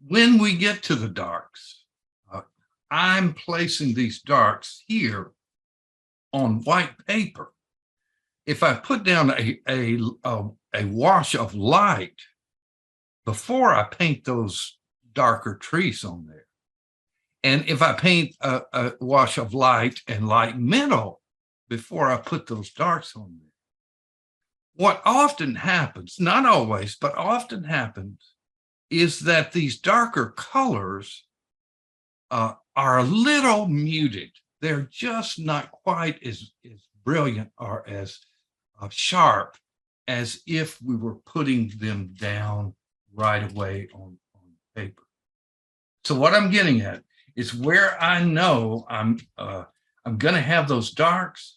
When we get to the darks, uh, I'm placing these darks here on white paper. If I put down a wash of light before I paint those darker trees on there, and if I paint a wash of light and light middle before I put those darks on there, what often happens, not always, but often happens, is that these darker colors are a little muted. They're just not quite as brilliant or as sharp as if we were putting them down right away on paper. So what I'm getting at is where I know I'm going to have those darks,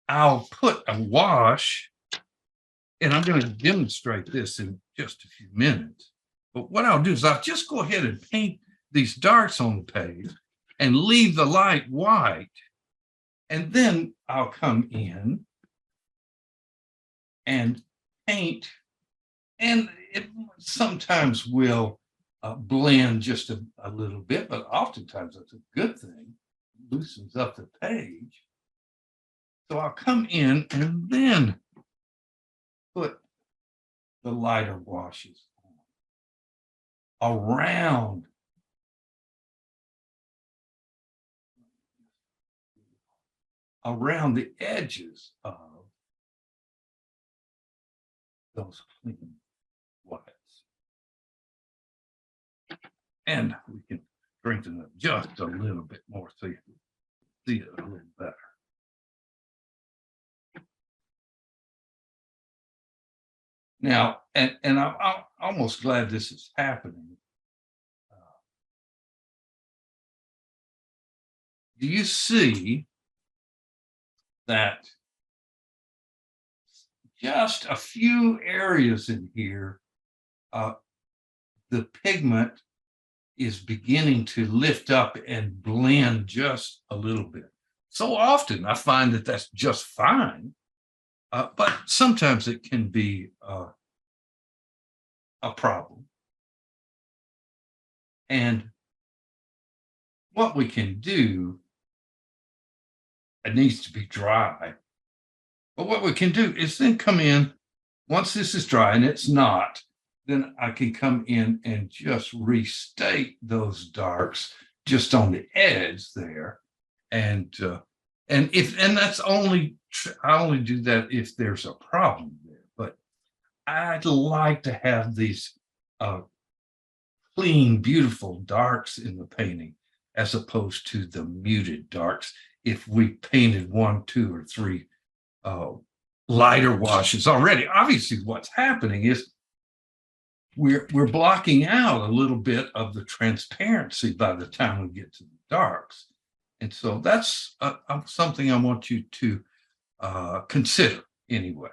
I'll put a wash, and I'm going to demonstrate this in just a few minutes. But what I'll do is I'll just go ahead and paint these darks on the page and leave the light white. And then I'll come in and paint. And it sometimes will blend just a little bit, but oftentimes that's a good thing. It loosens up the page. So I'll come in and then put the lighter washes around the edges of those clean whites. And we can strengthen it just a little bit more so you can see it a little better. Now, and I'm almost glad this is happening. Do you see that just a few areas in here, the pigment is beginning to lift up and blend just a little bit? So often I find that that's just fine, but sometimes it can be a problem. And what we can do, it needs to be dry. But what we can do is then come in, once this is dry, and it's not, then I can come in and just restate those darks just on the edge there. And that's only, I only do that if there's a problem there. But I'd like to have these clean, beautiful darks in the painting as opposed to the muted darks. If we painted 1, 2, or 3 lighter washes already, obviously what's happening is we're blocking out a little bit of the transparency by the time we get to the darks. And so that's something I want you to consider anyway.